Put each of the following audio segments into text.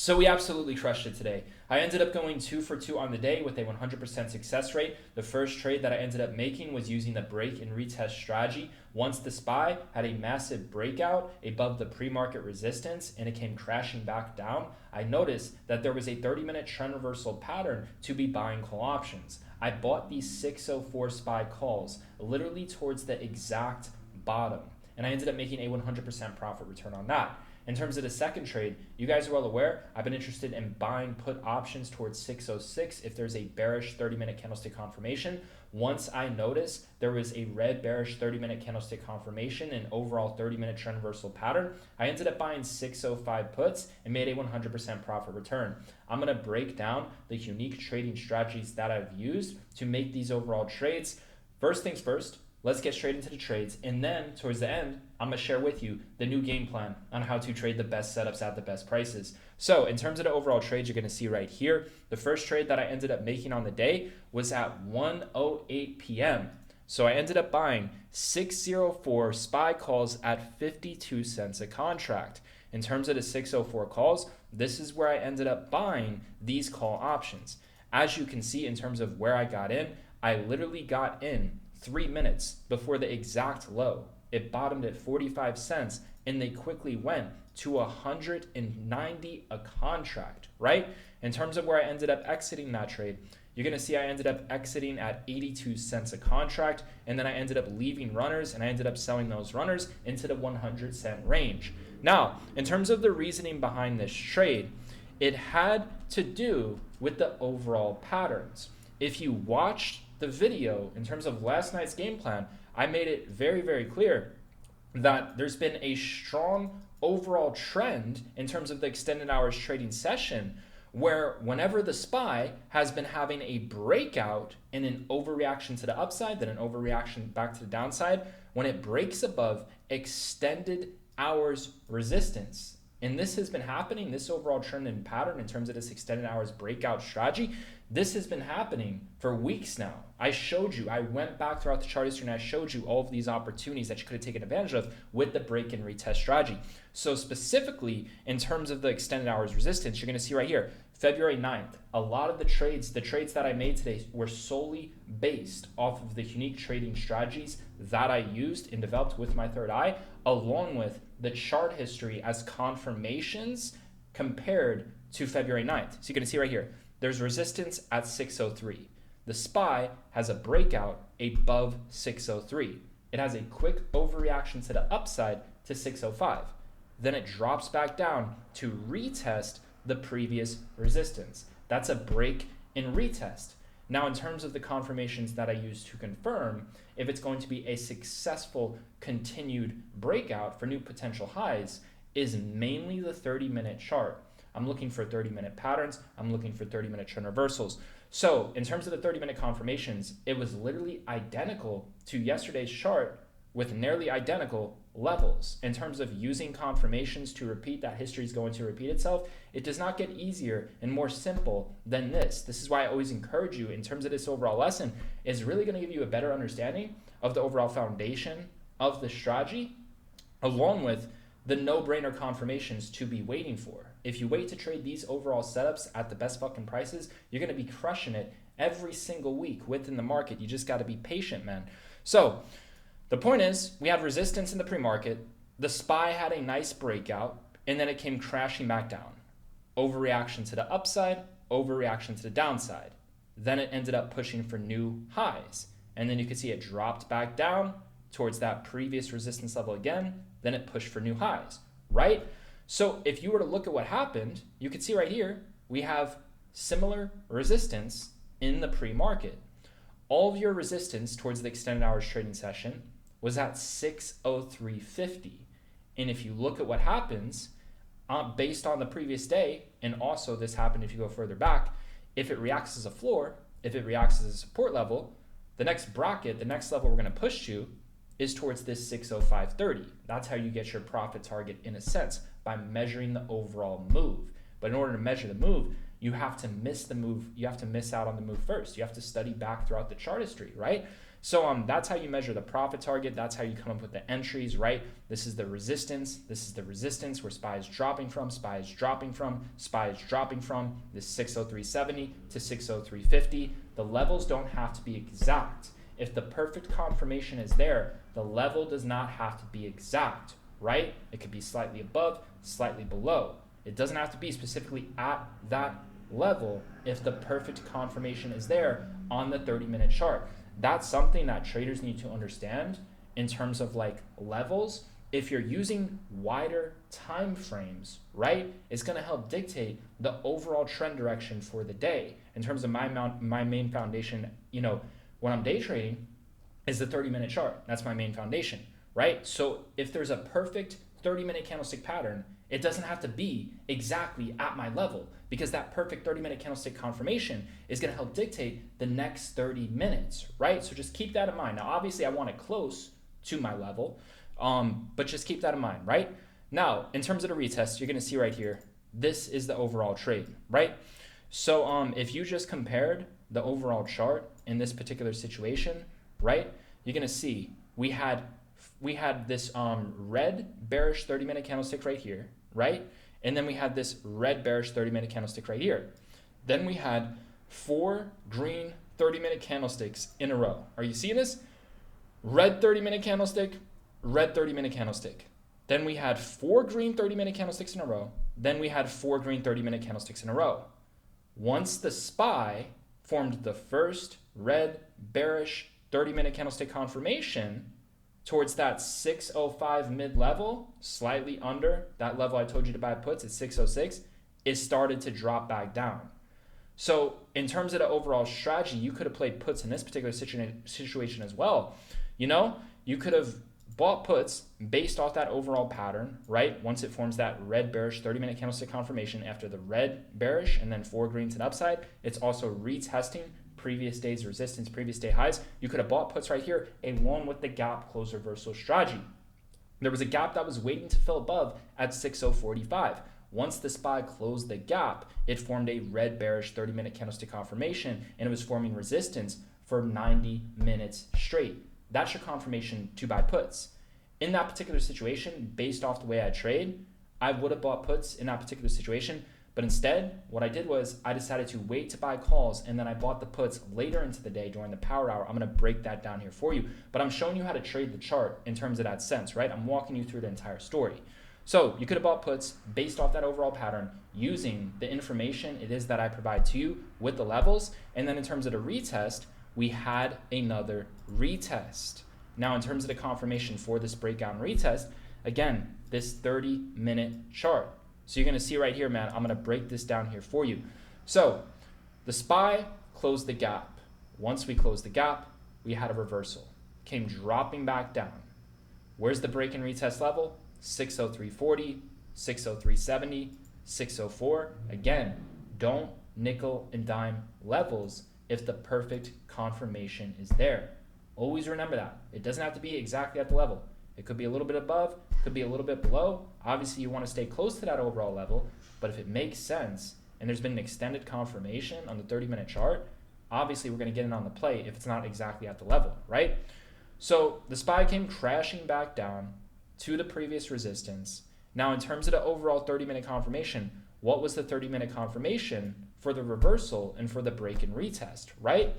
So we absolutely crushed it today. I ended up going 2 for 2 on the day with a 100% success rate. The first trade that I ended up making was using the break and retest strategy. Once the SPY had a massive breakout above the pre-market resistance and it came crashing back down, I noticed that there was a 30-minute trend reversal pattern to be buying call options. I bought these 604 SPY calls literally towards the exact bottom, and I ended up making a 100% profit return on that. In terms of the second trade, you guys are well aware, I've been interested in buying put options towards 606 if there's a bearish 30-minute candlestick confirmation. Once I noticed there was a red bearish 30-minute candlestick confirmation and overall 30-minute trend reversal pattern, I ended up buying 605 puts and made a 100% profit return. I'm going to break down the unique trading strategies that I've used to make these overall trades. First things first, let's get straight into the trades, and then towards the end, I'm going to share with you the new game plan on how to trade the best setups at the best prices. So in terms of the overall trades, you're going to see right here, the first trade that I ended up making on the day was at 1:08 p.m. So I ended up buying 604 SPY calls at 52 cents a contract. In terms of the 604 calls, this is where I ended up buying these call options. As you can see in terms of where I got in, I literally got in 3 minutes before the exact low. It bottomed at 45 cents and they quickly went to 190 a contract, right? In terms of where I ended up exiting that trade, you're going to see I ended up exiting at 82 cents a contract, and then I ended up leaving runners and I ended up selling those runners into the 100-cent range. Now, in terms of the reasoning behind this trade, it had to do with the overall patterns. If you watched the video in terms of last night's game plan, I made it very, very clear that there's been a strong overall trend in terms of the extended hours trading session where whenever the SPY has been having a breakout and an overreaction to the upside, then an overreaction back to the downside, when it breaks above extended hours resistance. And this has been happening, this overall trend and pattern in terms of this extended hours breakout strategy, this has been happening for weeks now. I showed you, I went back throughout the chart history and I showed you all of these opportunities that you could have taken advantage of with the break and retest strategy. So specifically in terms of the extended hours resistance, you're going to see right here, February 9th, a lot of the trades that I made today were solely based off of the unique trading strategies that I used and developed with my third eye, along with the chart history as confirmations compared to February 9th. So you're going to see right here, there's resistance at 603. The SPY has a breakout above 603. It has a quick overreaction to the upside to 605. Then it drops back down to retest the previous resistance. That's a break and retest. Now, in terms of the confirmations that I use to confirm if it's going to be a successful continued breakout for new potential highs is mainly the 30-minute chart. I'm looking for 30-minute patterns. I'm looking for 30-minute trend reversals. So in terms of the 30-minute confirmations, it was literally identical to yesterday's chart with nearly identical levels. In terms of using confirmations to repeat that history is going to repeat itself, it does not get easier and more simple than this. This is why I always encourage you in terms of this overall lesson is really going to give you a better understanding of the overall foundation of the strategy, along with the no-brainer confirmations to be waiting for. If you wait to trade these overall setups at the best fucking prices, you're going to be crushing it every single week within the market. You just got to be patient, man. So the point is, we had resistance in the pre-market. The SPY had a nice breakout, and then it came crashing back down. Overreaction to the upside, overreaction to the downside. Then it ended up pushing for new highs. And then you can see it dropped back down towards that previous resistance level again. Then it pushed for new highs, right? So if you were to look at what happened, you can see right here, we have similar resistance in the pre-market. All of your resistance towards the extended hours trading session was at 603.50. And if you look at what happens based on the previous day, and also this happened if you go further back, if it reacts as a floor, if it reacts as a support level, the next bracket, the next level we're going to push to is towards this 605.30. That's how you get your profit target in a sense, by measuring the overall move. But in order to measure the move, you have to miss the move. You have to miss out on the move first. You have to study back throughout the chart history, right? So that's how you measure the profit target. That's how you come up with the entries, right? This is the resistance. This is the resistance where SPY is dropping from, SPY is dropping from, SPY is dropping from, this 603.70 to 603.50. The levels don't have to be exact. If the perfect confirmation is there, the level does not have to be exact, right? It could be slightly above, slightly below. It doesn't have to be specifically at that level if the perfect confirmation is there on the 30-minute chart. That's something that traders need to understand in terms of like levels. If you're using wider time frames, right, it's going to help dictate the overall trend direction for the day. In terms of my main foundation, when I'm day trading, is the 30-minute chart. That's my main foundation, right? So if there's a perfect 30-minute candlestick pattern, it doesn't have to be exactly at my level, because that perfect 30-minute candlestick confirmation is going to help dictate the next 30 minutes, right? So just keep that in mind. Now, obviously, I want it close to my level, but just keep that in mind, right? Now, in terms of the retest, you're going to see right here, this is the overall trade, right? So if you just compared the overall chart in this particular situation, right, you're going to see we had this red bearish 30-minute candlestick right here, right? And then we had this red bearish 30-minute candlestick right here. Then we had 4 green 30-minute candlesticks in a row. Are you seeing this? Red 30-minute candlestick, red 30-minute candlestick. Then we had 4 green 30-minute candlesticks in a row. Then we had 4 green 30-minute candlesticks in a row. Once the SPY formed the first red bearish 30-minute candlestick confirmation towards that 605 mid-level, slightly under that level I told you to buy puts at 606, it started to drop back down. So in terms of the overall strategy, you could have played puts in this particular situation as well. You could have bought puts based off that overall pattern, right? Once it forms that red bearish 30-minute candlestick confirmation after the red bearish and then 4 green to the upside, it's also retesting previous day's resistance, previous day highs. You could have bought puts right here along with the gap close reversal strategy. There was a gap that was waiting to fill above at 6:045. Once the SPY closed the gap, it formed a red bearish 30-minute candlestick confirmation, and it was forming resistance for 90 minutes straight. That's your confirmation to buy puts. In that particular situation, based off the way I trade, I would have bought puts in that particular situation. But instead, what I did was I decided to wait to buy calls, and then I bought the puts later into the day during the power hour. I'm going to break that down here for you. But I'm showing you how to trade the chart in terms of that sense, right? I'm walking you through the entire story. So you could have bought puts based off that overall pattern using the information it is that I provide to you with the levels. And then in terms of the retest, we had another retest. Now, in terms of the confirmation for this breakout and retest, again, this 30-minute chart. So you're going to see right here, man, I'm going to break this down here for you. So the SPY closed the gap. Once we closed the gap, we had a reversal. Came dropping back down. Where's the break and retest level? 603.40, 603.70, 604. Again, don't nickel and dime levels if the perfect confirmation is there. Always remember that. It doesn't have to be exactly at the level. It could be a little bit above, could be a little bit below. Obviously, you want to stay close to that overall level, but if it makes sense and there's been an extended confirmation on the 30-minute chart, obviously we're going to get in on the play if it's not exactly at the level, right? So the SPY came crashing back down to the previous resistance. Now, in terms of the overall 30-minute confirmation, what was the 30-minute confirmation for the reversal and for the break and retest, right?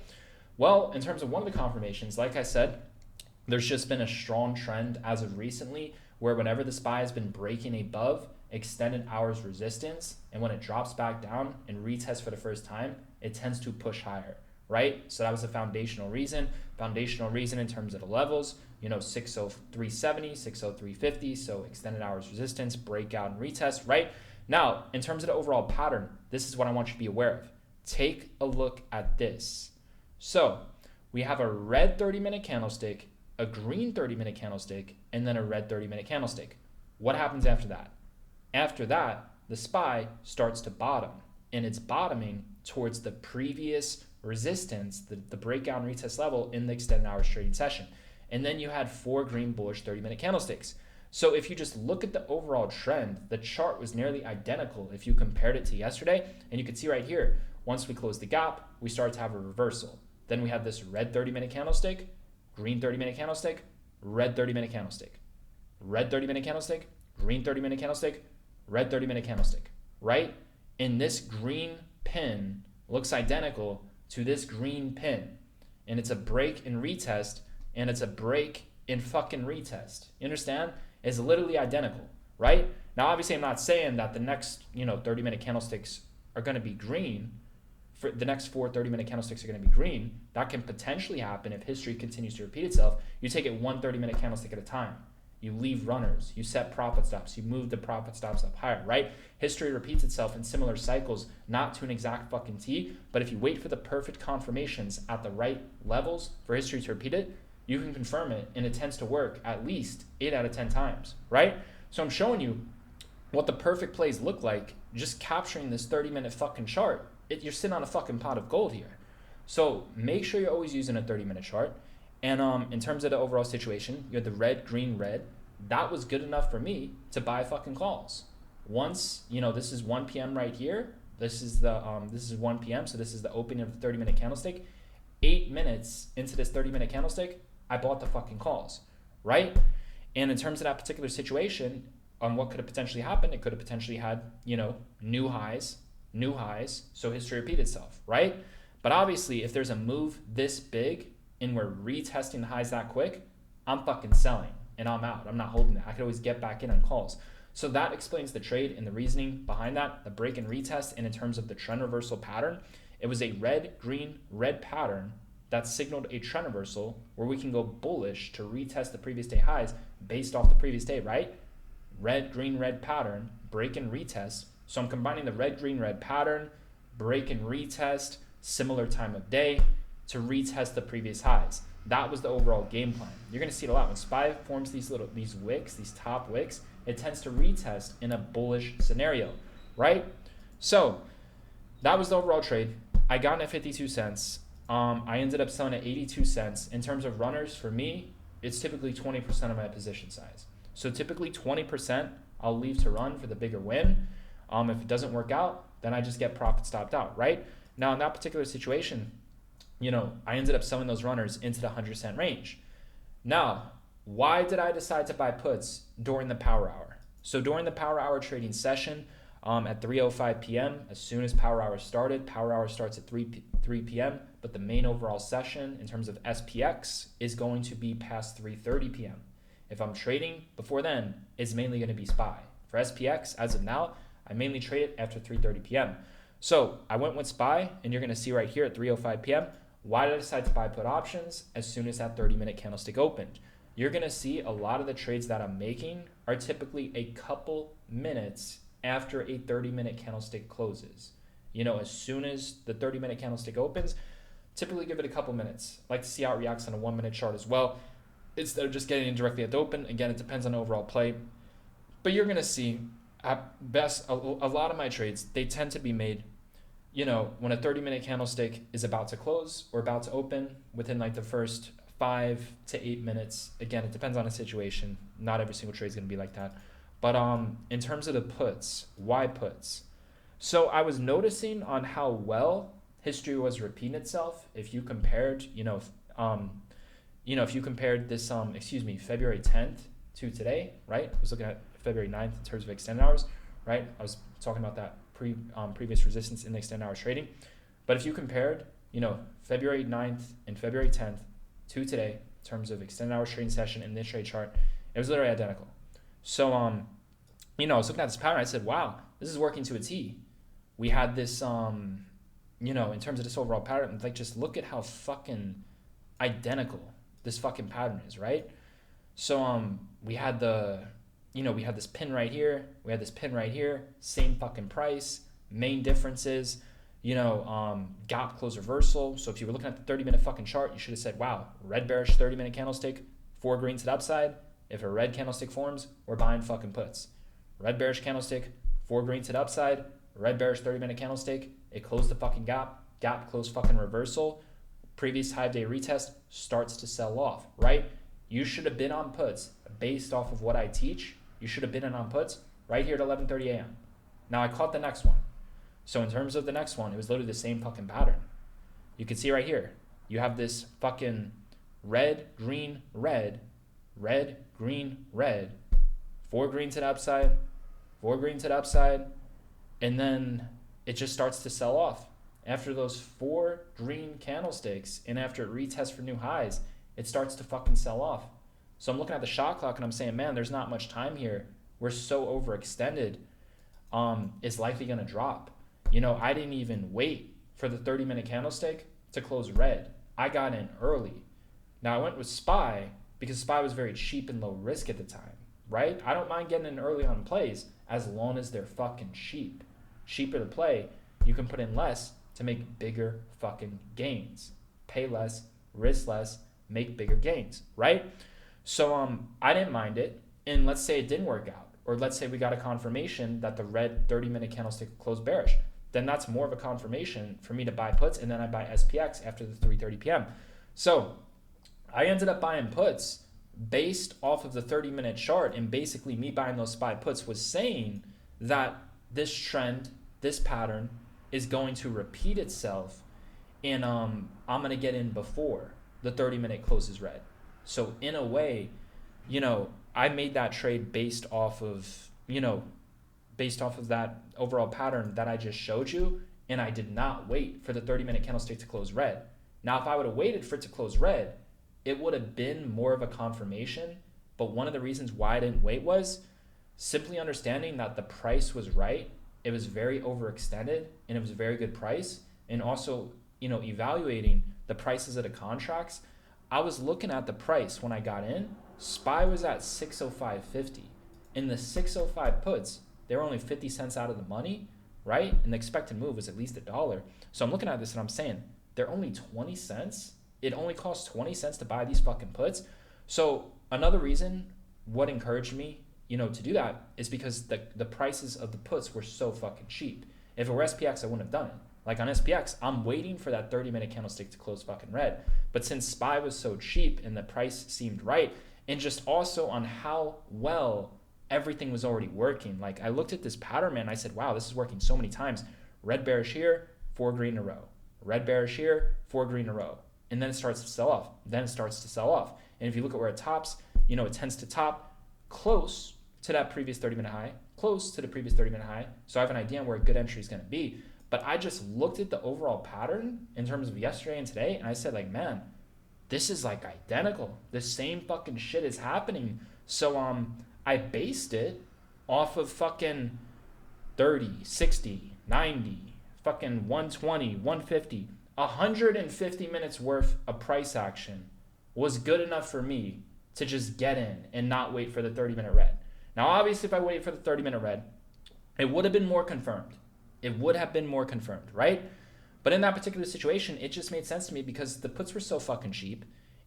Well, in terms of one of the confirmations, like I said, there's just been a strong trend as of recently where whenever the SPY has been breaking above extended hours resistance, and when it drops back down and retests for the first time, it tends to push higher, right? So that was a foundational reason in terms of the levels, 603.70, 603.50, so extended hours resistance, breakout and retest, right? Now, in terms of the overall pattern, this is what I want you to be aware of. Take a look at this. So we have a red 30-minute candlestick, a green 30-minute candlestick, and then a red 30-minute candlestick. What happens after that? After that, the SPY starts to bottom, and it's bottoming towards the previous resistance, the breakout and retest level in the extended hours trading session. And then you had 4 green bullish 30-minute candlesticks. So if you just look at the overall trend, the chart was nearly identical if you compared it to yesterday. And you can see right here, once we closed the gap, we started to have a reversal. Then we had this red 30-minute candlestick, green 30-minute candlestick, red 30-minute candlestick, red 30-minute candlestick, green 30-minute candlestick, red 30-minute candlestick, right? And this green pin looks identical to this green pin. And it's a break and retest, and it's a break and fucking retest. You understand? It's literally identical, right? Now, obviously, I'm not saying that the next, 30-minute candlesticks are going to be green. For the next 4 30-minute candlesticks are going to be green. That can potentially happen if history continues to repeat itself. You take it 1 30-minute candlestick at a time. You leave runners. You set profit stops. You move the profit stops up higher, right? History repeats itself in similar cycles, not to an exact fucking T, but if you wait for the perfect confirmations at the right levels for history to repeat it, you can confirm it, and it tends to work at least 8 out of 10 times, right? So I'm showing you what the perfect plays look like, just capturing this 30-minute fucking chart. You're sitting on a fucking pot of gold here. So make sure you're always using a 30-minute chart. And in terms of the overall situation, you had the red, green, red. That was good enough for me to buy fucking calls. Once, this is 1 p.m. right here. This is 1 p.m. So this is the opening of the 30-minute candlestick. 8 minutes into this 30-minute candlestick, I bought the fucking calls, right? And in terms of that particular situation, what could have potentially happened? It could have potentially had, new highs. So history repeat itself, right? But obviously, if there's a move this big and we're retesting the highs that quick, I'm fucking selling and I'm out. I'm not holding that. I could always get back in on calls. So that explains the trade and the reasoning behind that, the break and retest. And in terms of the trend reversal pattern, it was a red, green, red pattern that signaled a trend reversal where we can go bullish to retest the previous day highs based off the previous day, right? Red, green, red pattern, break and retest. So I'm combining the red, green, red pattern, break and retest, similar time of day to retest the previous highs. That was the overall game plan. You're going to see it a lot. When SPY forms these wicks, these top wicks, it tends to retest in a bullish scenario, right? So that was the overall trade. I got in at 52 cents. I ended up selling at 82 cents. In terms of runners, for me, it's typically 20% of my position size. So typically 20% I'll leave to run for the bigger win. If it doesn't work out, then I just get profit stopped out, right? Now, in that particular situation, I ended up selling those runners into the 100-cent range. Now, why did I decide to buy puts during the power hour? So during the power hour trading session at 3:05 p.m., as soon as power hour starts at 3 p.m., but the main overall session in terms of SPX is going to be past 3:30 p.m. If I'm trading before then, it's mainly going to be SPY. For SPX, as of now, I mainly trade it after 3:30 p.m. So I went with SPY, and you're going to see right here at 3:05 p.m. Why did I decide to buy put options as soon as that 30-minute candlestick opened? You're going to see a lot of the trades that I'm making are typically a couple minutes after a 30-minute candlestick closes. As soon as the 30-minute candlestick opens, typically give it a couple minutes. I like to see how it reacts on a 1-minute chart as well, instead of just getting in directly at the open. Again, it depends on the overall play. But you're going to see, at best, a lot of my trades, they tend to be made when a 30-minute candlestick is about to close or about to open within the first 5 to 8 minutes. Again, it depends on the situation. Not every single trade is going to be like that. But in terms of the puts, why puts? So I was noticing on how well history was repeating itself. If you compared, if you compared this, February 10th to today, right? I was looking at February 9th in terms of extended hours, right? I was talking about that previous resistance in the extended hours trading. But if you compared, February 9th and February 10th to today in terms of extended hours trading session and this trade chart, it was literally identical. So, I was looking at this pattern. I said, wow, this is working to a T. We had this, in terms of this overall pattern, just look at how fucking identical this fucking pattern is, right? So, we had we had this pin right here. We had this pin right here. Same fucking price. Main differences, gap close reversal. So if you were looking at the 30-minute fucking chart, you should have said, wow, red bearish 30-minute candlestick, 4 green to the upside. If a red candlestick forms, we're buying fucking puts. Red bearish candlestick, 4 green to the upside. Red bearish 30-minute candlestick, it closed the fucking gap. Gap close fucking reversal. Previous 5-day retest starts to sell off, right? You should have been on puts based off of what I teach. You should have been in on puts right here at 11:30 a.m. Now I caught the next one. So in terms of the next one, it was literally the same fucking pattern. You can see right here, you have this fucking red, green, red, red, green, red, 4 green to the upside, 4 green to the upside, and then it just starts to sell off. After those 4 green candlesticks and after it retests for new highs, it starts to fucking sell off. So I'm looking at the shot clock and I'm saying, man, there's not much time here. We're so overextended. It's likely going to drop. I didn't even wait for the 30-minute candlestick to close red. I got in early. Now I went with SPY because SPY was very cheap and low risk at the time, right? I don't mind getting in early on plays as long as they're fucking cheap. Cheaper to play, you can put in less to make bigger fucking gains. Pay less, risk less, make bigger gains, right? So I didn't mind it. And let's say it didn't work out. Or let's say we got a confirmation that the red 30-minute candlestick closed bearish. Then that's more of a confirmation for me to buy puts, and then I buy SPX after the 3:30 p.m. So I ended up buying puts based off of the 30-minute chart, and basically me buying those SPY puts was saying that this trend, this pattern is going to repeat itself, and I'm going to get in before the 30-minute closes red. So in a way, I made that trade based off of that overall pattern that I just showed you, and I did not wait for the 30-minute candlestick to close red. Now, if I would have waited for it to close red, it would have been more of a confirmation, but one of the reasons why I didn't wait was simply understanding that the price was right. It was very overextended, and it was a very good price, and also, evaluating the prices of the contracts. I was looking at the price when I got in. SPY was at 605.50. In the 605 puts, they were only 50 cents out of the money, right? And the expected move was at least $1. So I'm looking at this and I'm saying, they're only 20 cents. It only costs 20 cents to buy these fucking puts. So another reason what encouraged me, to do that is because the prices of the puts were so fucking cheap. If it were SPX, I wouldn't have done it. Like on SPX, I'm waiting for that 30-minute candlestick to close fucking red. But since SPY was so cheap and the price seemed right, and just also on how well everything was already working. Like I looked at this pattern, man, I said, wow, this is working so many times. Red bearish here, 4 green in a row. Red bearish here, 4 green in a row. And then it starts to sell off. Then it starts to sell off. And if you look at where it tops, it tends to top close to that previous 30-minute high, close to the previous 30-minute high. So I have an idea on where a good entry is going to be. But I just looked at the overall pattern in terms of yesterday and today, and I said, like, man, this is like identical. The same fucking shit is happening. So I based it off of fucking 30, 60, 90, fucking 120, 150, 150 minutes worth of price action was good enough for me to just get in and not wait for the 30-minute red. Now, obviously, if I waited for the 30-minute red, it would have been more confirmed. It would have been more confirmed, right? But in that particular situation, it just made sense to me because the puts were so fucking cheap.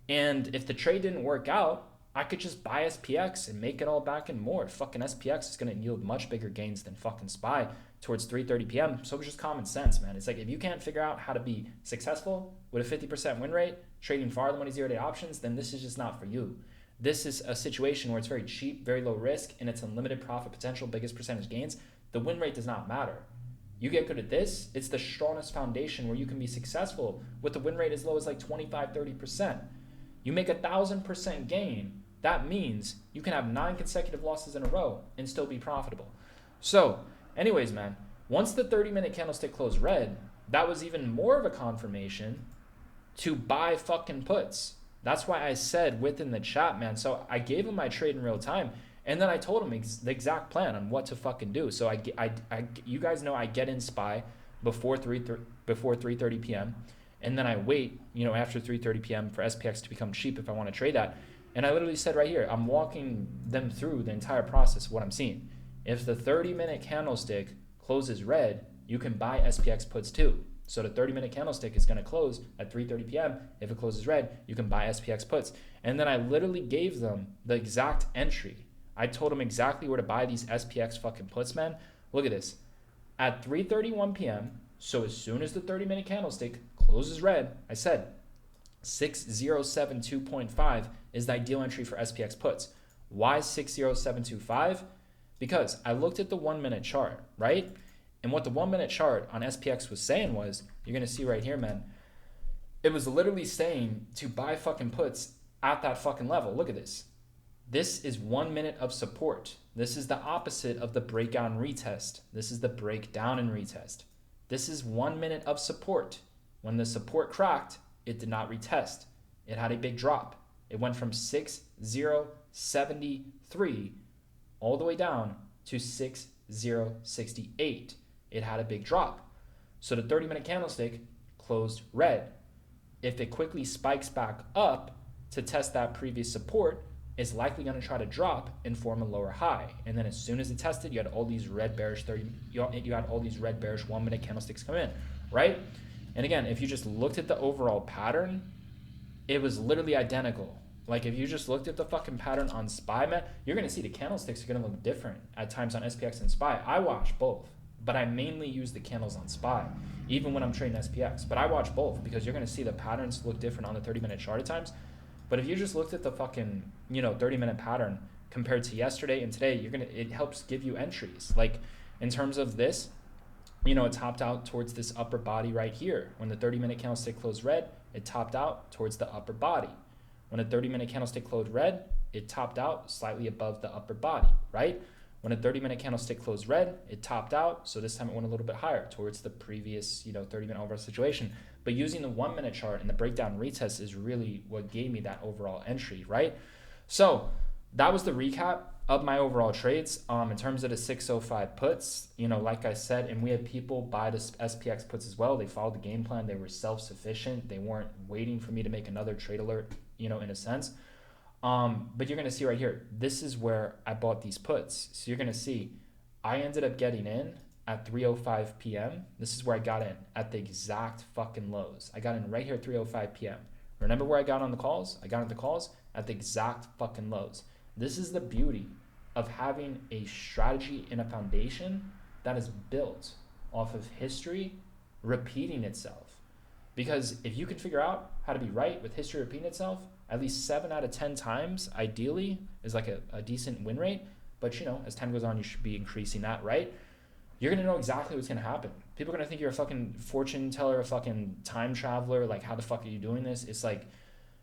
And if the trade didn't work out, I could just buy SPX and make it all back and more. Fucking SPX is going to yield much bigger gains than fucking SPY towards 3:30 p.m. So it was just common sense, man. It's like if you can't figure out how to be successful with a 50% win rate, trading far the money 0-day options, then this is just not for you. This is a situation where it's very cheap, very low risk, and it's unlimited profit potential, biggest percentage gains. The win rate does not matter. You get good at this, it's the strongest foundation where you can be successful with the win rate as low as like 25-30%. You make 1,000% gain. That means you can have 9 consecutive losses in a row and still be profitable. So anyways, man, once the 30-minute candlestick closed red, that was even more of a confirmation to buy fucking puts. That's why I said within the chat, man. So I gave him my trade in real time. And then I told him the exact plan on what to fucking do. So you guys know I get in SPY before 3:30 p.m. And then I wait, after 3:30 p.m. for SPX to become cheap if I want to trade that. And I literally said right here, I'm walking them through the entire process of what I'm seeing. If the 30-minute candlestick closes red, you can buy SPX puts too. So the 30-minute candlestick is going to close at 3:30 p.m. If it closes red, you can buy SPX puts. And then I literally gave them the exact entry. I told them exactly where to buy these SPX fucking puts, man. Look at this. At 3:31 p.m., so as soon as the 30-minute candlestick closes red, I said 6072.5 is the ideal entry for SPX puts. Why 60725? Because I looked at the 1-minute chart, right? And what the 1-minute chart on SPX was saying was, you're going to see right here, man, It was literally saying to buy fucking puts at that fucking level. Look at this. This is 1 minute of support. This is the opposite of the breakout and retest. This is the breakdown and retest. This is 1 minute of support. When the support cracked, it did not retest. It had a big drop. It went from 6073 all the way down to 6068. It had a big drop. So the 30-minute candlestick closed red. If it quickly spikes back up to test that previous support, it's likely going to try to drop and form a lower high. And then as soon as it tested, you had all these red bearish 1 minute candlesticks come in, right? And again, if you just looked at the overall pattern, it was literally identical. Like if you just looked at the fucking pattern on SPY, man, you're going to see the candlesticks are going to look different at times on SPX and SPY. I watch both, but I mainly use the candles on SPY, even when I'm trading SPX. But I watch both because you're going to see the patterns look different on the 30-minute chart at times. But if you just looked at the fucking, 30-minute pattern compared to yesterday and today, it helps give you entries. Like in terms of this, it topped out towards this upper body right here. When the 30-minute candlestick closed red, it topped out towards the upper body. When a 30-minute candlestick closed red, it topped out slightly above the upper body, right? When a 30-minute candlestick closed red, it topped out. So this time it went a little bit higher towards the previous, 30-minute overall situation. But using the 1 minute chart and the breakdown retest is really what gave me that overall entry, right? So that was the recap of my overall trades. In terms of the 605 puts, like I said, and we had people buy the SPX puts as well. They followed the game plan. They were self-sufficient. They weren't waiting for me to make another trade alert, in a sense. But you're going to see right here, this is where I bought these puts. So you're going to see I ended up getting in at 3:05 p.m. This is where I got in at the exact fucking lows. I got in right here at 3:05 p.m. Remember where I got on the calls? I got on the calls at the exact fucking lows. This is the beauty of having a strategy and a foundation that is built off of history repeating itself. Because if you can figure out how to be right with history repeating itself, at least 7 out of 10 times, ideally, is like a decent win rate. But, as time goes on, you should be increasing that, right? You're going to know exactly what's going to happen. People are going to think you're a fucking fortune teller, a fucking time traveler. Like, how the fuck are you doing this? It's like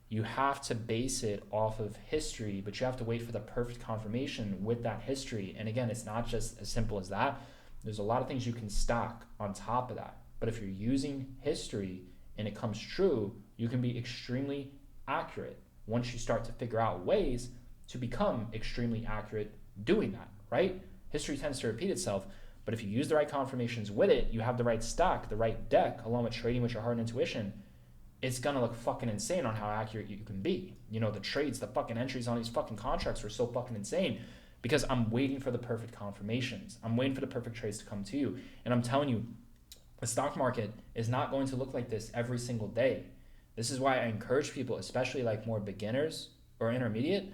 you have to base it off of history, but you have to wait for the perfect confirmation with that history. And again, it's not just as simple as that. There's a lot of things you can stack on top of that. But if you're using history and it comes true, you can be extremely accurate once you start to figure out ways to become extremely accurate doing that, right? History tends to repeat itself, but if you use the right confirmations with it, you have the right stack, the right deck, along with trading with your heart and intuition, it's gonna look fucking insane on how accurate you can be. The trades, the fucking entries on these fucking contracts are so fucking insane because I'm waiting for the perfect confirmations. I'm waiting for the perfect trades to come to you. And I'm telling you, the stock market is not going to look like this every single day. This is why I encourage people, especially like more beginners or intermediate,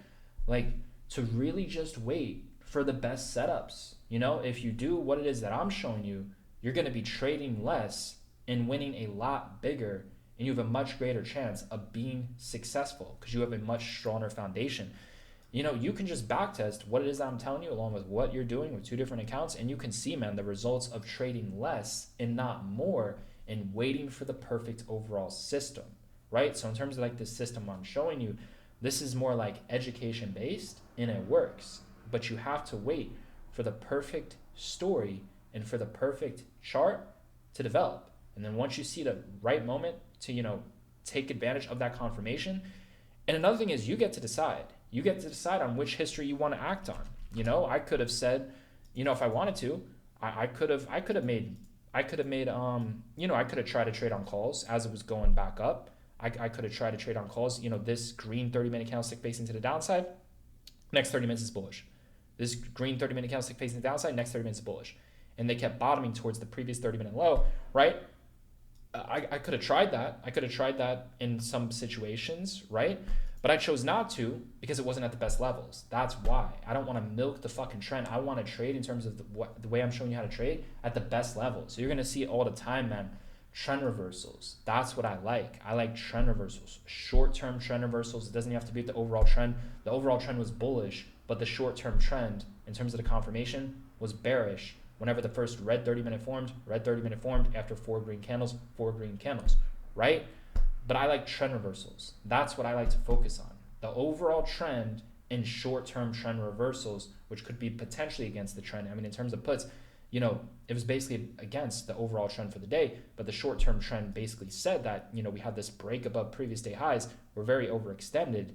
like to really just wait for the best setups. If you do what it is that I'm showing you, you're going to be trading less and winning a lot bigger, and you have a much greater chance of being successful because you have a much stronger foundation. You can just backtest what it is that I'm telling you along with what you're doing with 2 different accounts, and you can see, man, the results of trading less and not more and waiting for the perfect overall system, right? So in terms of like the system I'm showing you, this is more like education based and it works, but you have to wait for the perfect story and for the perfect chart to develop. And then once you see the right moment to, take advantage of that confirmation. And another thing is you get to decide. You get to decide on which history you want to act on. I could have said, if I wanted to, I could have tried to trade on calls as it was going back up. I could have tried to trade on calls. This green 30-minute candlestick facing to the downside, next 30 minutes is bullish. This green 30-minute candlestick facing the downside, next 30 minutes is bullish. And they kept bottoming towards the previous 30-minute low, right? I could have tried that. I could have tried that in some situations, right? But I chose not to because it wasn't at the best levels. That's why. I don't want to milk the fucking trend. I want to trade in terms of the way I'm showing you how to trade at the best level. So you're going to see it all the time, man. Trend reversals. That's what I like. I like trend reversals. Short-term trend reversals. It doesn't have to be the overall trend. The overall trend was bullish, but the short-term trend in terms of the confirmation was bearish. Whenever the first red 30-minute formed, after 4 green candles, right? but I like trend reversals. That's what I like to focus on. The overall trend in short-term trend reversals, which could be potentially against the trend. I mean, in terms of puts, it was basically against the overall trend for the day, but the short-term trend basically said that, we had this break above previous day highs. We're very overextended,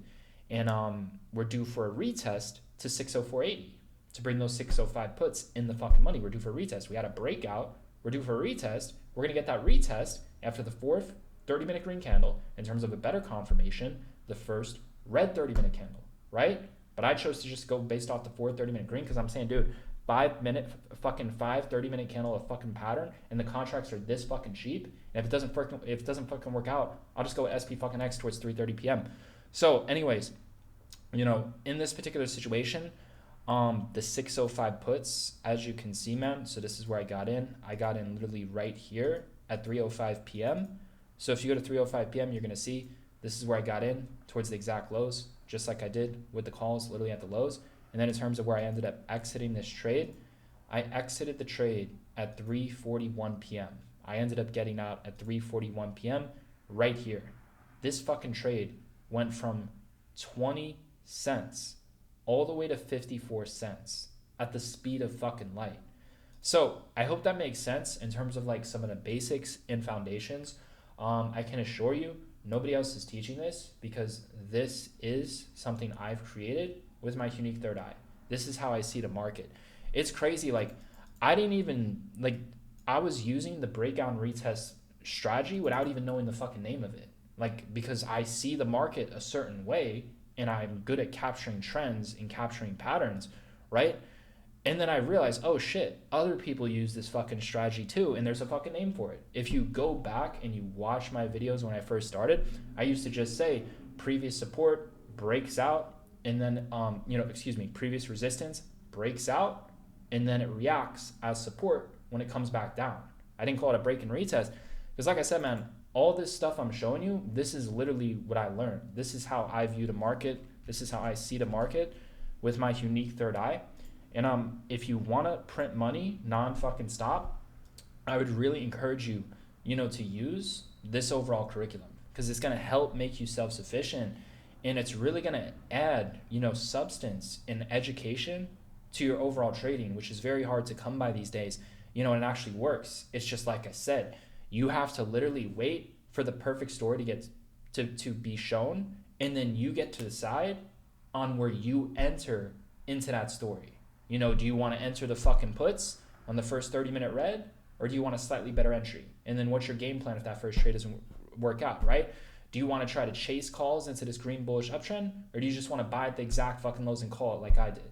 and we're due for a retest to 604.80 to bring those 605 puts in the fucking money. We're due for a retest. We had a breakout. We're due for a retest. We're going to get that retest after the fourth 30-minute green candle. In terms of a better confirmation, the first red 30-minute candle, right? But I chose to just go based off the fourth 30-minute green because I'm saying, dude, 5 30-minute candle of fucking pattern, and the contracts are this fucking cheap. And if it doesn't fucking work out, I'll just go with SP X towards 3:30 p.m. So, anyways, in this particular situation, the 605 puts, as you can see, man. So this is where I got in. I got in literally right here at 3:05 p.m. So if you go to 3:05 p.m., you're gonna see this is where I got in towards the exact lows, just like I did with the calls, literally at the lows. And then in terms of where I ended up exiting this trade, I exited the trade at 3:41 p.m. I ended up getting out at 3:41 p.m. right here. This fucking trade went from 20 cents all the way to 54 cents at the speed of fucking light. So I hope that makes sense in terms of like some of the basics and foundations. I can assure you, nobody else is teaching this because this is something I've created with my unique third eye. This is how I see the market. It's crazy. Like I was using the breakout and retest strategy without even knowing the fucking name of it. Like, because I see the market a certain way and I'm good at capturing trends and capturing patterns, right? And then I realized, oh shit, other people use this fucking strategy too, and there's a fucking name for it. If you go back and you watch my videos when I first started, I used to just say previous support breaks out, and then previous resistance breaks out, and then it reacts as support when it comes back down. I didn't call it a break and retest because, like I said, man, all this stuff I'm showing you, this is literally what I learned. This is how I view the market. This is how I see the market with my unique third eye. And if you want to print money non-fucking stop, I would really encourage you, to use this overall curriculum because it's going to help make you self-sufficient, and it's really going to add, substance and education to your overall trading, which is very hard to come by these days, and it actually works. It's just like I said, you have to literally wait for the perfect story to get to be shown, and then you get to decide on where you enter into that story. Do you want to enter the fucking puts on the first 30-minute red, or do you want a slightly better entry? And then what's your game plan if that first trade doesn't work out, right? Do you want to try to chase calls into this green bullish uptrend, or do you just want to buy at the exact fucking lows and call it like I did?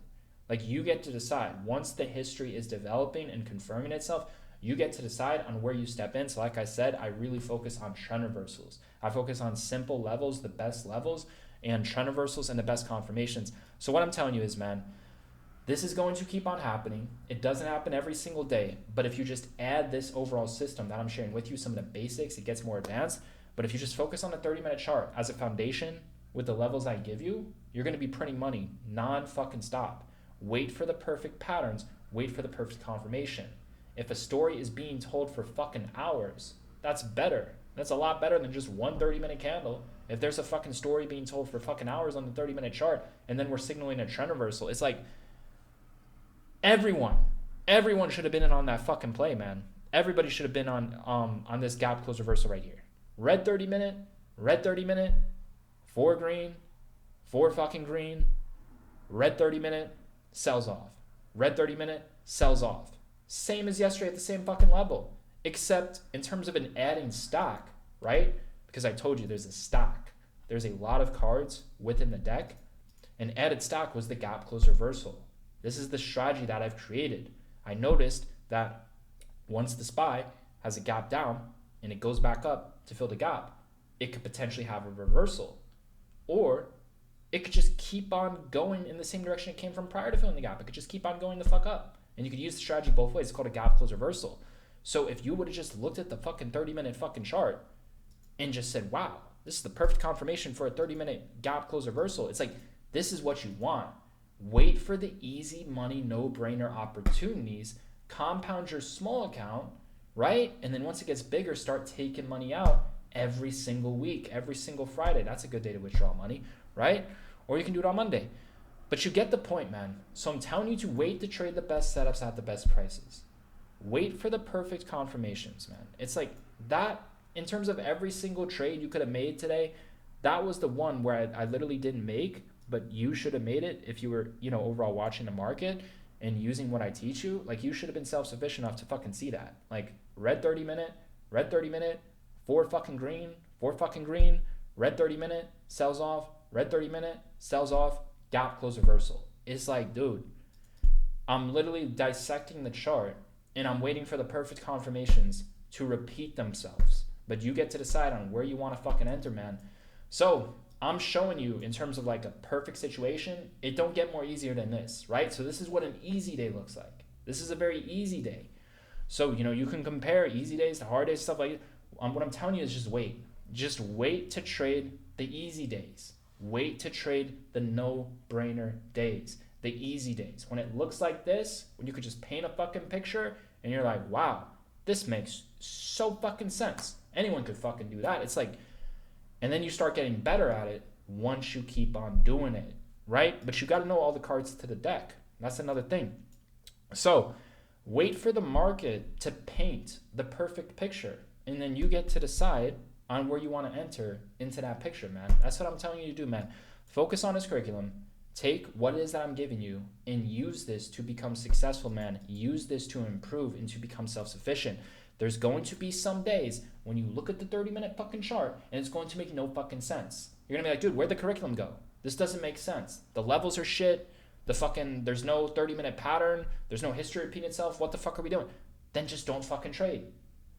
Like, you get to decide. Once the history is developing and confirming itself, you get to decide on where you step in. So like I said, I really focus on trend reversals. I focus on simple levels, the best levels, and trend reversals and the best confirmations. So what I'm telling you is, man, this is going to keep on happening. It doesn't happen every single day, but if you just add this overall system that I'm sharing with you, some of the basics, it gets more advanced. But if you just focus on the 30-minute chart as a foundation with the levels I give you, you're going to be printing money non-fucking stop. Wait for the perfect patterns. Wait for the perfect confirmation. If a story is being told for fucking hours, that's better. That's a lot better than just one 30-minute candle. If there's a fucking story being told for fucking hours on the 30-minute chart, and then we're signaling a trend reversal, it's like everyone should have been in on that fucking play, man. Everybody should have been on this gap close reversal right here. Red 30-minute, 4 green, 4 fucking green, red 30-minute, sells off. Red 30-minute, sells off. Same as yesterday at the same fucking level, except in terms of an adding stock, right? Because I told you there's a stock. There's a lot of cards within the deck. An added stock was the gap close reversal. This is the strategy that I've created. I noticed that once the SPY has a gap down and it goes back up to fill the gap, it could potentially have a reversal. Or it could just keep on going in the same direction it came from prior to filling the gap. It could just keep on going the fuck up. And you could use the strategy both ways. It's called a gap close reversal. So if you would have just looked at the fucking 30-minute fucking chart and just said, wow, this is the perfect confirmation for a 30-minute gap close reversal. It's like, this is what you want. Wait for the easy money, no-brainer opportunities. Compound your small account, right? And then once it gets bigger, start taking money out every single week, every single Friday. That's a good day to withdraw money, right? Or you can do it on Monday. But you get the point, man. So I'm telling you to wait to trade the best setups at the best prices. Wait for the perfect confirmations, man. It's like that in terms of every single trade you could have made today. That was the one where I literally didn't make, but you should have made it if you were, overall watching the market and using what I teach you. Like, you should have been self-sufficient enough to fucking see that. Like, red 30 minute, four fucking green, red 30 minute, sells off, red 30 minute, sells off, gap close reversal. It's like, dude, I'm literally dissecting the chart and I'm waiting for the perfect confirmations to repeat themselves. But you get to decide on where you want to fucking enter, man. So I'm showing you in terms of like a perfect situation, it don't get more easier than this, right? So this is what an easy day looks like. This is a very easy day. So, you can compare easy days to hard days, stuff like that. What I'm telling you is just wait. Just wait to trade the easy days. Wait to trade the no-brainer days, the easy days. When it looks like this, when you could just paint a fucking picture and you're like, wow, this makes so fucking sense. Anyone could fucking do that. It's like, and then you start getting better at it once you keep on doing it, right? But you got to know all the cards to the deck. That's another thing. So wait for the market to paint the perfect picture, and then you get to decide on where you want to enter into that picture, man. That's what I'm telling you to do, man. Focus on this curriculum. Take what it is that I'm giving you and use this to become successful, man. Use this to improve and to become self-sufficient. There's going to be some days when you look at the 30-minute fucking chart and it's going to make no fucking sense. You're going to be like, dude, where'd the curriculum go? This doesn't make sense. The levels are shit. There's no 30-minute pattern. There's no history repeating itself. What the fuck are we doing? Then just don't fucking trade.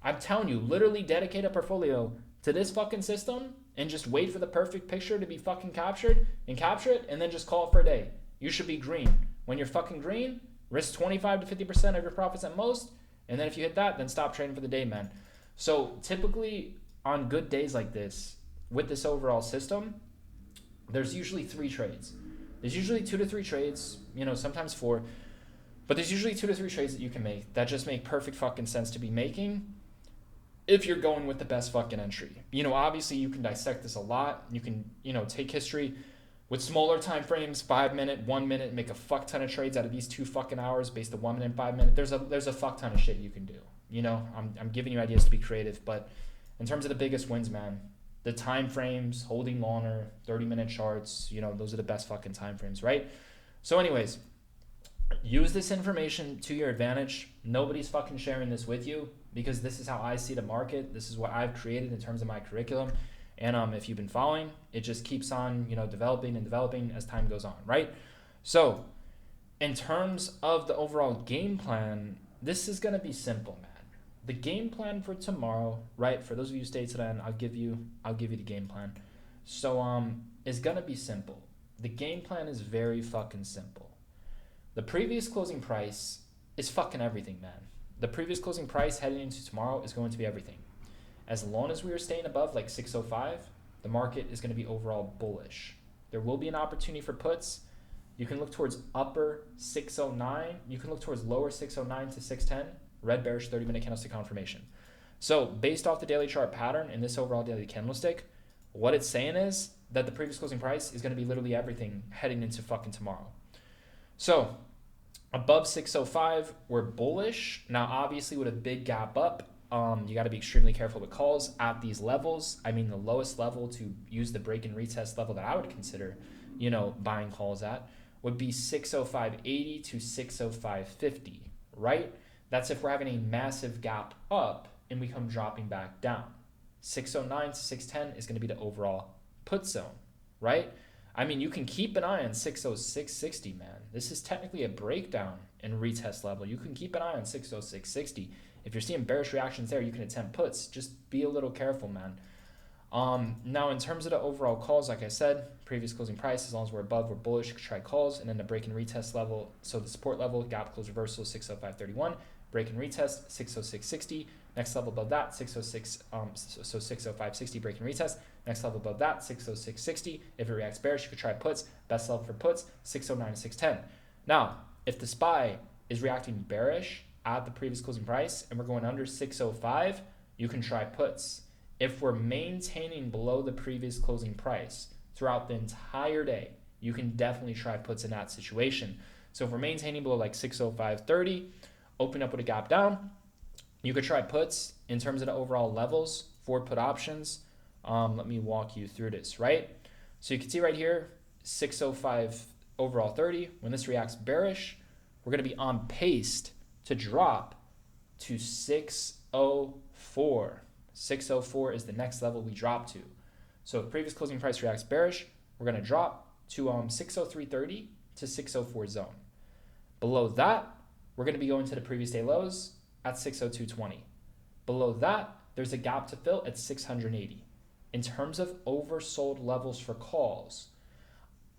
I'm telling you, literally dedicate a portfolio to this fucking system and just wait for the perfect picture to be fucking captured and capture it and then just call it for a day. You should be green. When you're fucking green, risk 25 to 50% of your profits at most. And then if you hit that, then stop trading for the day, man. So typically on good days like this, with this overall system, there's usually 3 trades. There's usually 2 to 3 trades, sometimes 4. But there's usually 2 to 3 trades that you can make that just make perfect fucking sense to be making if you're going with the best fucking entry. Obviously you can dissect this a lot. You can, take history with smaller time frames, 5 minute, 1 minute, make a fuck ton of trades out of these 2 fucking hours based on 1 minute, 5 minute. There's a fuck ton of shit you can do. I'm giving you ideas to be creative, but in terms of the biggest wins, man, the time frames, holding longer, 30-minute charts, those are the best fucking time frames, right? So anyways, use this information to your advantage. Nobody's fucking sharing this with you because this is how I see the market. This is what I've created in terms of my curriculum. And if you've been following, it just keeps on, developing and developing as time goes on, right? So in terms of the overall game plan, this is going to be simple, man. The game plan for tomorrow, right? For those of you who stayed to the end, I'll give you the game plan. So it's going to be simple. The game plan is very fucking simple. The previous closing price is fucking everything, man. The previous closing price heading into tomorrow is going to be everything. As long as we are staying above like 605, the market is going to be overall bullish. There will be an opportunity for puts. You can look towards upper 609. You can look towards lower 609 to 610. Red bearish 30-minute candlestick confirmation. So based off the daily chart pattern in this overall daily candlestick, what it's saying is that the previous closing price is going to be literally everything heading into fucking tomorrow. So above 605, we're bullish. Now, obviously, with a big gap up, you got to be extremely careful with calls at these levels. I mean, the lowest level to use the break and retest level that I would consider, buying calls at would be 605.80 to 605.50, right? That's if we're having a massive gap up and we come dropping back down. 609 to 610 is going to be the overall put zone, right? I mean, you can keep an eye on 606.60, man. This is technically a breakdown in retest level. You can keep an eye on 606.60. If you're seeing bearish reactions there, you can attempt puts. Just be a little careful, man. Now, in terms of the overall calls, like I said, previous closing price, as long as we're above, we're bullish, try calls. And then the break and retest level, so the support level, gap close reversal, 605.31. Break and retest, 606.60. Next level above that, 605.60, break and retest. Next level above that, 606.60. If it reacts bearish, you could try puts. Best level for puts, 609 to 610. Now, if the SPY is reacting bearish at the previous closing price and we're going under 605, you can try puts. If we're maintaining below the previous closing price throughout the entire day, you can definitely try puts in that situation. So if we're maintaining below like 605.30, open up with a gap down, you could try puts in terms of the overall levels for put options. Let me walk you through this, right? So you can see right here, 605 overall 30. When this reacts bearish, we're going to be on pace to drop to 604. 604 is the next level we drop to. So if previous closing price reacts bearish, we're going to drop to 603.30 to 604 zone. Below that, we're going to be going to the previous day lows at 602.20. Below that, there's a gap to fill at 680. In terms of oversold levels for calls,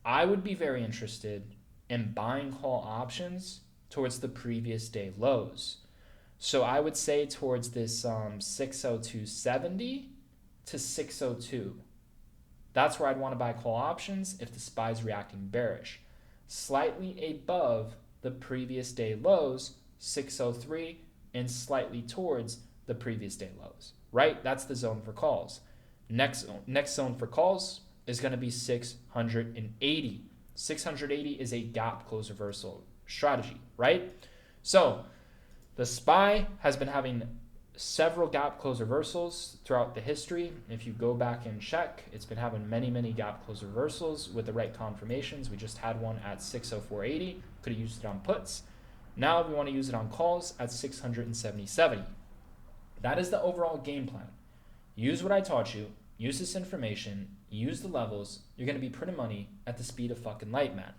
I would be very interested in buying call options towards the previous day lows. So I would say towards this 602.70 to 602. That's where I'd want to buy call options if the SPY is reacting bearish. Slightly above the previous day lows, 603, and slightly towards the previous day lows, right? That's the zone for calls. Next zone for calls is going to be 680. 680 is a gap close reversal strategy, right? So the SPY has been having several gap close reversals throughout the history. If you go back and check, it's been having many gap close reversals with the right confirmations. We just had one at 604.80. Could have used it on puts. Now we want to use it on calls at 670.70. That is the overall game plan. Use what I taught you. Use this information. Use the levels. You're going to be printing money at the speed of fucking light, man.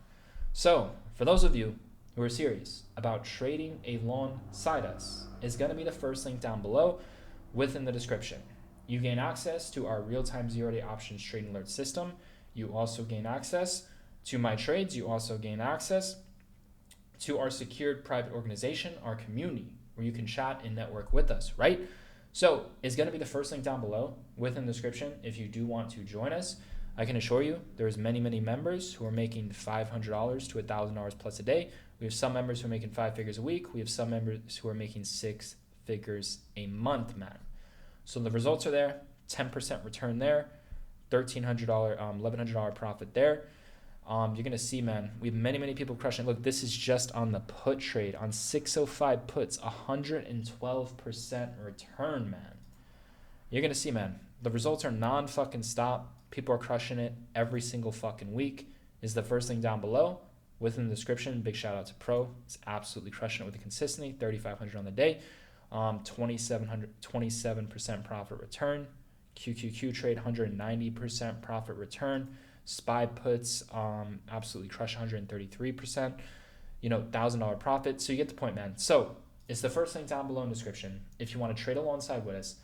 So for those of you who are serious about trading alongside us, is going to be the first link down below within the description. You gain access to our real-time zero-day options trading alert system. You also gain access to my trades. You also gain access to our secured private organization, our community, where you can chat and network with us, right? So it's going to be the first link down below within the description if you do want to join us. I can assure you there's many members who are making $500 to $1,000 plus a day. We have some members who are making 5 figures a week. We have some members who are making 6 figures a month, man. So the results are there, 10% return there, $1,300, $1,100 profit there. You're going to see, man, we have many people crushing. Look, this is just on the put trade. On 605 puts, 112% return, man. You're going to see, man, the results are non-fucking stop. People are crushing it every single fucking week. Is the first link down below within the description. Big shout out to Pro. It's absolutely crushing it with the consistency. 3,500 on the day. 27% profit return. QQQ trade, 190% profit return. SPY puts absolutely crush 133%, $1,000 profit. So you get the point, man. So it's the first link down below in the description. If you want to trade alongside with us,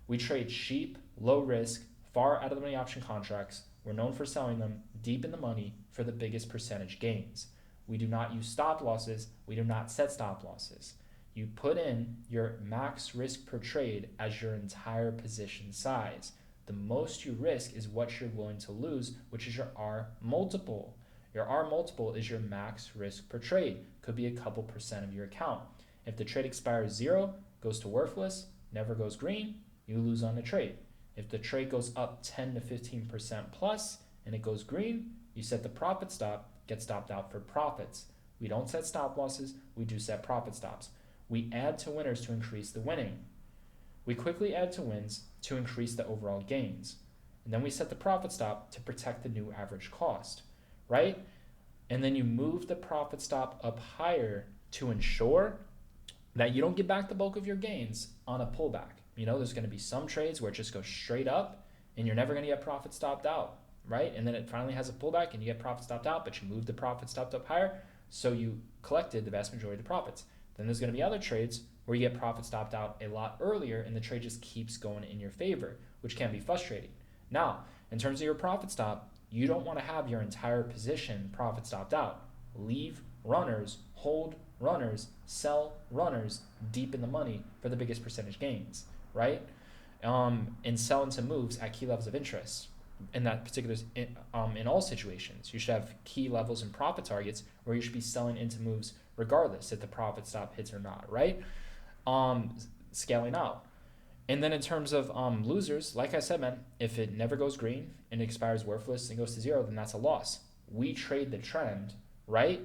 we trade cheap, low risk, far out of the money option contracts. We're known for selling them deep in the money for the biggest percentage gains. We do not use stop losses. We do not set stop losses. You put in your max risk per trade as your entire position size. The most you risk is what you're willing to lose, which is your R multiple. Your R multiple is your max risk per trade. Could be a couple percent of your account. If the trade expires 0, goes to worthless, never goes green, you lose on the trade. If the trade goes up 10 to 15% plus and it goes green, you set the profit stop, get stopped out for profits. We don't set stop losses, we do set profit stops. We add to winners to increase the winning. We quickly add to wins to increase the overall gains. And then we set the profit stop to protect the new average cost, right? And then you move the profit stop up higher to ensure that you don't get back the bulk of your gains on a pullback. There's going to be some trades where it just goes straight up and you're never going to get profit stopped out, right? And then it finally has a pullback and you get profit stopped out, but you move the profit stopped up higher, so you collected the vast majority of the profits. Then there's going to be other trades where you get profit stopped out a lot earlier and the trade just keeps going in your favor, which can be frustrating. Now, in terms of your profit stop, you don't want to have your entire position profit stopped out. Leave runners, hold runners, sell runners deep in the money for the biggest percentage gains, right? And sell into moves at key levels of interest. In that particular, in all situations, you should have key levels and profit targets where you should be selling into moves regardless if the profit stop hits or not, right? Scaling out. And then in terms of losers, like I said, man, if it never goes green and it expires worthless and goes to zero, then that's a loss. We trade the trend, right?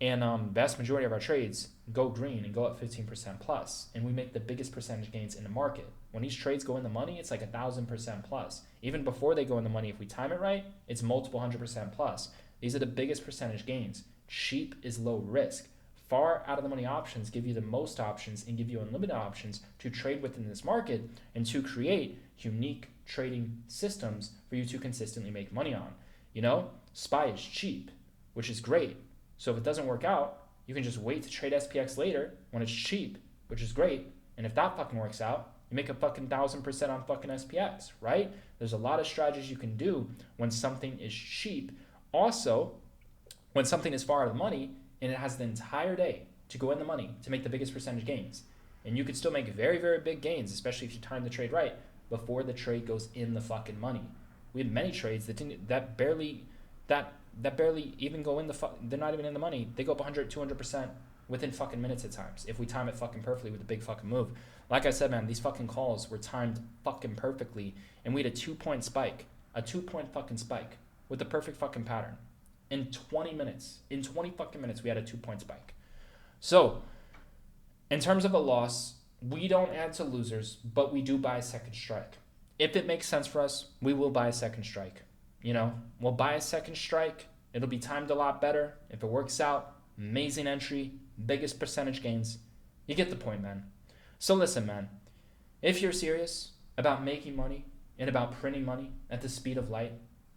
And vast majority of our trades go green and go up 15% plus, and we make the biggest percentage gains in the market. When these trades go in the money, it's like 1,000% plus. Even before they go in the money, if we time it right, it's multiple 100% plus. These are the biggest percentage gains. Cheap is low risk. Far out of the money options give you the most options and give you unlimited options to trade within this market and to create unique trading systems for you to consistently make money on. You know, SPY is cheap, which is great. So if it doesn't work out, you can just wait to trade SPX later when it's cheap, which is great. And if that fucking works out, you make a fucking 1,000% on fucking SPX, right? There's a lot of strategies you can do when something is cheap. Also, when something is far out of the money and it has the entire day to go in the money to make the biggest percentage gains. And you could still make very, very big gains, especially if you time the trade right, before the trade goes in the fucking money. We have many trades that barely even go in they're not even in the money. They go up 100, 200% within fucking minutes at times if we time it fucking perfectly with a big fucking move. Like I said, man, these fucking calls were timed fucking perfectly, and we had a 2-point spike, a 2-point fucking spike with the perfect fucking pattern. In 20 minutes, in 20 fucking minutes, we had a 2-point spike. So, in terms of a loss, we don't add to losers, but we do buy a second strike. If it makes sense for us, we will buy a second strike. You know, we'll buy a second strike. It'll be timed a lot better. If it works out, amazing entry, biggest percentage gains. You get the point, man. So listen, man, if you're serious about making money and about printing money at the speed of light,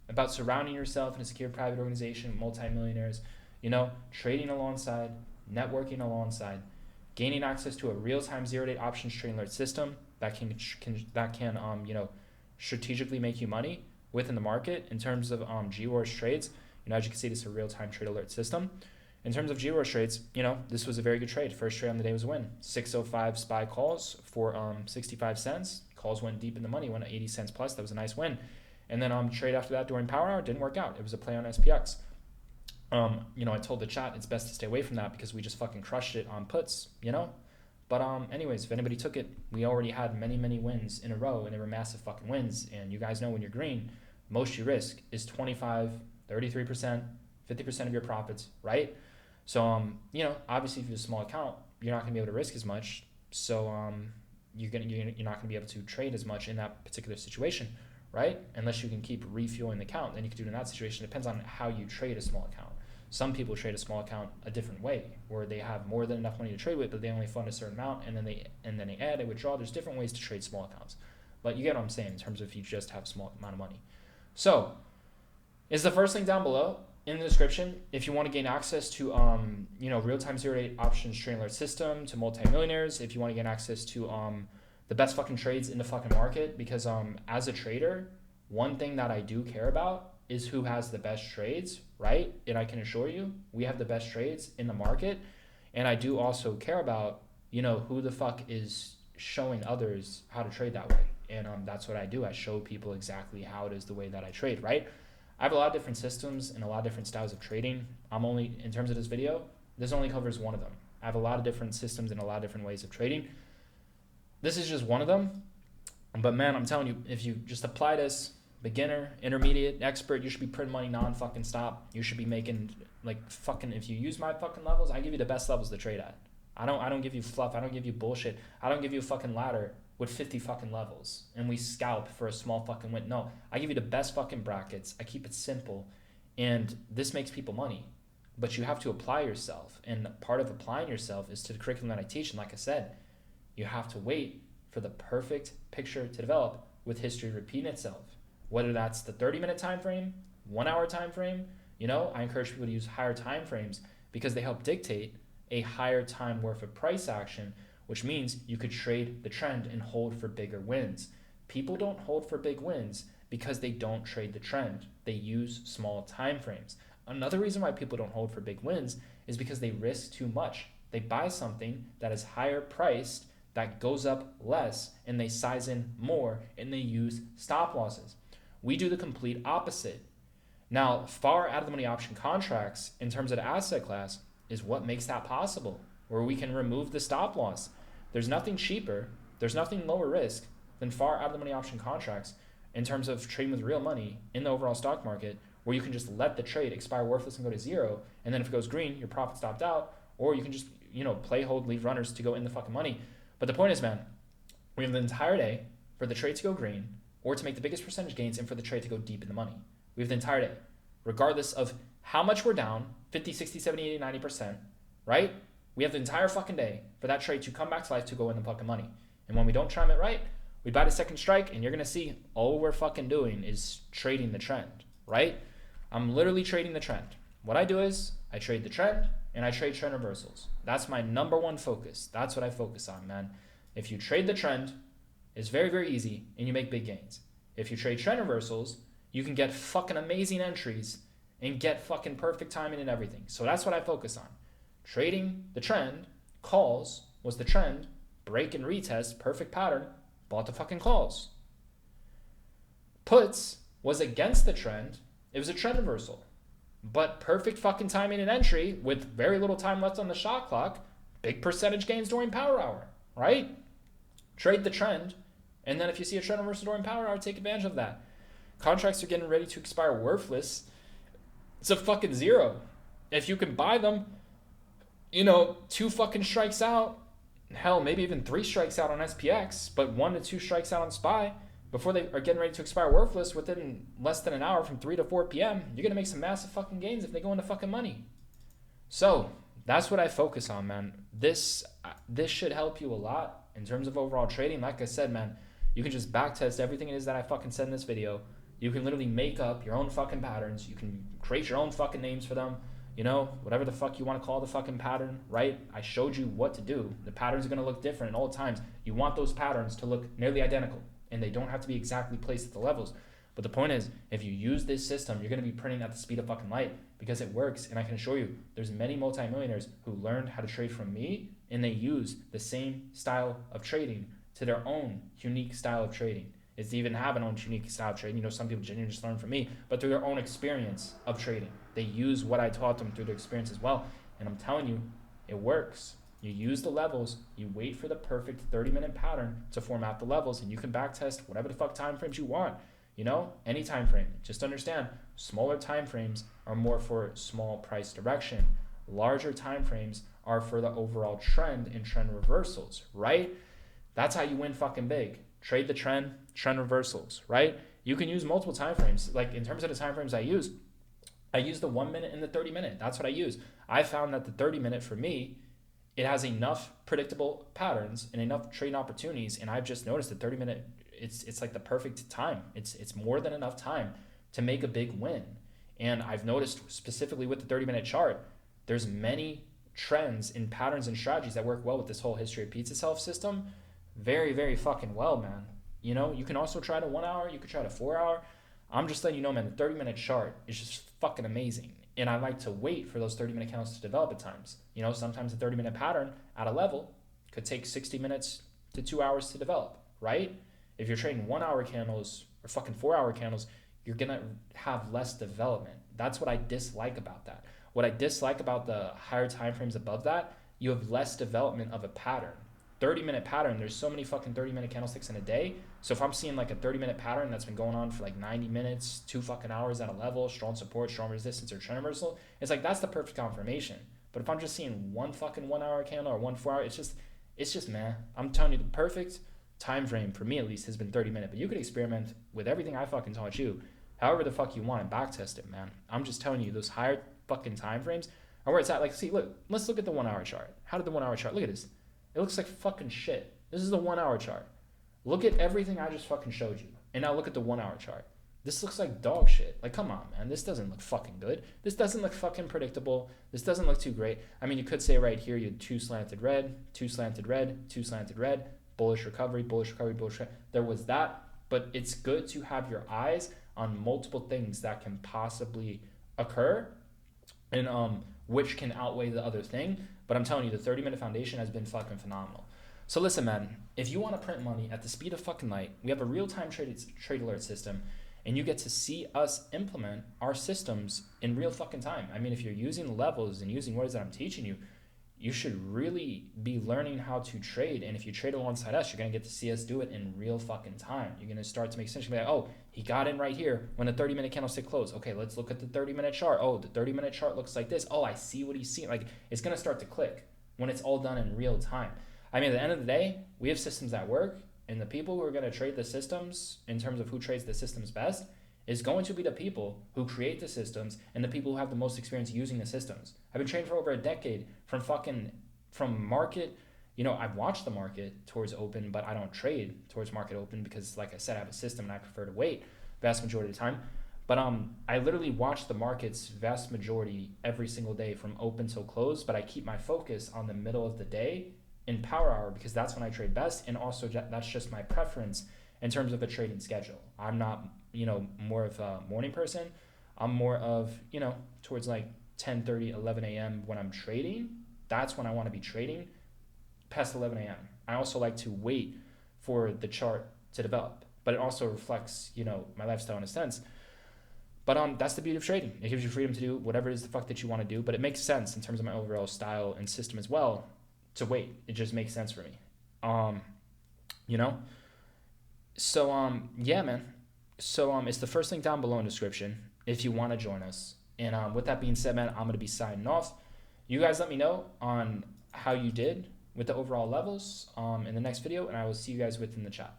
about surrounding yourself in a secure private organization, multimillionaires, you know, trading alongside, networking alongside, gaining access to a real-time zero-day options trading alert system that can you know, strategically make you money within the market in terms of GWars trades. You know, as you can see, this is a real-time trade alert system. In terms of GWars trades, you know, this was a very good trade. First trade on the day was a win. 605 SPY calls for 65 cents. Calls went deep in the money, went at 80 cents plus. That was a nice win. And then trade after that during power hour didn't work out. It was a play on SPX. You know, I told the chat it's best to stay away from that because we just fucking crushed it on puts, you know? But anyways, if anybody took it, we already had many, many wins in a row, and they were massive fucking wins. And you guys know when you're green, most you risk is 25, 33%, 50% of your profits, right? So, you know, obviously if you have a small account, you're not gonna be able to risk as much. So you're not gonna be able to trade as much in that particular situation, right? Unless you can keep refueling the account, then you can do it in that situation. It depends on how you trade a small account. Some people trade a small account a different way, where they have more than enough money to trade with, but they only fund a certain amount, and then they add and withdraw. There's different ways to trade small accounts, but you get what I'm saying in terms of if you just have a small amount of money. So, is the first link down below in the description if you want to gain access to you know, real-time zero-day options trading alert system to multimillionaires. If you want to gain access to the best fucking trades in the fucking market, because as a trader, one thing that I do care about is who has the best trades, right? And I can assure you, we have the best trades in the market. And I do also care about, you know, who the fuck is showing others how to trade that way. And that's what I do. I show people exactly how it is the way that I trade, right? I have a lot of different systems and a lot of different styles of trading. I'm only, in terms of this video, this only covers one of them. I have a lot of different systems and a lot of different ways of trading. This is just one of them. But man, I'm telling you, if you just apply this, beginner, intermediate, expert, you should be printing money non-fucking stop. You should be making, like, fucking, if you use my fucking levels, I give you the best levels to trade at. I don't give you fluff. I don't give you bullshit. I don't give you a fucking ladder with 50 fucking levels and we scalp for a small fucking win. No, I give you the best fucking brackets. I keep it simple, and this makes people money, but you have to apply yourself. And part of applying yourself is to the curriculum that I teach. And like I said, you have to wait for the perfect picture to develop with history repeating itself. Whether that's the 30-minute time frame, 1 hour time frame, you know, I encourage people to use higher time frames because they help dictate a higher time worth of price action, which means you could trade the trend and hold for bigger wins. People don't hold for big wins because they don't trade the trend. They use small time frames. Another reason why people don't hold for big wins is because they risk too much. They buy something that is higher priced, that goes up less, and they size in more, and they use stop losses. We do the complete opposite. Now, far out of the money option contracts in terms of the asset class is what makes that possible, where we can remove the stop loss. There's nothing cheaper, there's nothing lower risk than far out of the money option contracts in terms of trading with real money in the overall stock market, where you can just let the trade expire worthless and go to zero, and then if it goes green, your profit stopped out, or you can just, play, hold, leave runners to go in the fucking money. But the point is, man, we have the entire day for the trade to go green or to make the biggest percentage gains and for the trade to go deep in the money. We have the entire day, regardless of how much we're down, 50, 60, 70, 80, 90%, right? We have the entire fucking day for that trade to come back to life to go in the fucking money. And when we don't time it right, we buy the second strike, and you're going to see all we're fucking doing is trading the trend, right? I'm literally trading the trend. What I do is I trade the trend and I trade trend reversals. That's my number one focus. That's what I focus on, man. If you trade the trend, it's very, very easy and you make big gains. If you trade trend reversals, you can get fucking amazing entries and get fucking perfect timing and everything. So that's what I focus on. Trading the trend, calls was the trend, break and retest, perfect pattern, bought the fucking calls. Puts was against the trend, it was a trend reversal. But perfect fucking timing and entry with very little time left on the shot clock, big percentage gains during power hour, right? Trade the trend, and then if you see a trend reversal during power hour, take advantage of that. Contracts are getting ready to expire worthless. It's a fucking zero. If you can buy them, 2 fucking strikes out, hell, maybe even 3 strikes out on SPX, but 1 to 2 strikes out on SPY, before they are getting ready to expire worthless within less than an hour from 3 to 4 p.m., you're going to make some massive fucking gains if they go into fucking money. So that's what I focus on, man. This should help you a lot in terms of overall trading. Like I said, man, you can just backtest everything it is that I fucking said in this video. You can literally make up your own fucking patterns. You can create your own fucking names for them. Whatever the fuck you want to call the fucking pattern, right? I showed you what to do. The patterns are going to look different at all times. You want those patterns to look nearly identical, and they don't have to be exactly placed at the levels. But the point is, if you use this system, you're going to be printing at the speed of fucking light because it works. And I can assure you, there's many multimillionaires who learned how to trade from me, and they use the same style of trading to their own unique style of trading. Is to even have an own unique style of trading. Some people genuinely just learn from me, but through their own experience of trading. They use what I taught them through their experience as well. And I'm telling you, it works. You use the levels, you wait for the perfect 30-minute pattern to form out the levels, and you can backtest whatever the fuck time frames you want. Any time frame. Just understand, smaller time frames are more for small price direction. Larger time frames are for the overall trend and trend reversals, right? That's how you win fucking big. Trade the trend, trend reversals, right? You can use multiple time frames. Like in terms of the time frames I use the 1 minute and the 30 minute. That's what I use. I found that the 30 minute for me, it has enough predictable patterns and enough trading opportunities. And I've just noticed the 30 minute, it's like the perfect time. It's more than enough time to make a big win. And I've noticed specifically with the 30-minute chart, there's many trends in patterns and strategies that work well with this whole history repeats itself system. Very, very fucking well, man. You can also try the 1 hour, you could try the 4 hour. I'm just letting you know, man, the 30-minute chart is just fucking amazing. And I like to wait for those 30-minute candles to develop at times. Sometimes a 30-minute pattern at a level could take 60 minutes to 2 hours to develop, right? If you're trading 1 hour candles or fucking 4 hour candles, you're going to have less development. That's what I dislike about that. What I dislike about the higher time frames above that, you have less development of a pattern. 30-minute pattern, there's so many fucking 30-minute candlesticks in a day. So if I'm seeing like a 30-minute pattern that's been going on for like 90 minutes, 2 fucking hours at a level, strong support, strong resistance, or trend reversal, it's like that's the perfect confirmation. But if I'm just seeing one fucking 1 hour candle or 1 4 hour, it's just man. I'm telling you, the perfect time frame for me at least has been 30 minutes. But you could experiment with everything I fucking taught you, however the fuck you want, and backtest it, man. I'm just telling you, those higher fucking time frames are where it's at. Like, see, look, let's look at the 1 hour chart. How did the 1 hour chart? Look at this. It looks like fucking shit. This is the 1 hour chart. Look at everything I just fucking showed you. And now look at the 1 hour chart. This looks like dog shit. Like, come on, man. This doesn't look fucking good. This doesn't look fucking predictable. This doesn't look too great. I mean, you could say right here, you had 2 slanted red, 2 slanted red, 2 slanted red, bullish recovery, bullish recovery, bullish recovery. There was that, but it's good to have your eyes on multiple things that can possibly occur and which can outweigh the other thing. But I'm telling you, the 30-minute foundation has been fucking phenomenal. So listen, man, if you want to print money at the speed of fucking light, we have a real-time trade alert system, and you get to see us implement our systems in real fucking time. I mean, if you're using the levels and using what it is that I'm teaching you, you should really be learning how to trade. And if you trade alongside us, you're going to get to see us do it in real fucking time. You're going to start to make sense. You're going to be like, oh, he got in right here when the 30-minute candlestick closed. Okay, let's look at the 30-minute chart. Oh, the 30-minute chart looks like this. Oh, I see what he's seeing. Like, it's going to start to click when it's all done in real time. I mean, at the end of the day, we have systems that work, and the people who are going to trade the systems in terms of who trades the systems best is going to be the people who create the systems and the people who have the most experience using the systems. I've been trading for over a decade from market. You know, I've watched the market towards open, but I don't trade towards market open because, like I said, I have a system and I prefer to wait vast majority of the time. But I literally watch the markets vast majority every single day from open till close, but I keep my focus on the middle of the day in power hour because that's when I trade best, and also that's just my preference in terms of a trading schedule. I'm not, more of a morning person. I'm more of, towards like 10:30, 11 a.m. when I'm trading. That's when I want to be trading past 11 a.m. I also like to wait for the chart to develop, but it also reflects, my lifestyle in a sense. But that's the beauty of trading. It gives you freedom to do whatever it is the fuck that you want to do, but it makes sense in terms of my overall style and system as well to wait. It just makes sense for me. So yeah, man. So it's the first link down below in the description if you want to join us. And with that being said, man, I'm going to be signing off. You guys let me know on how you did with the overall levels in the next video, and I will see you guys within the chat.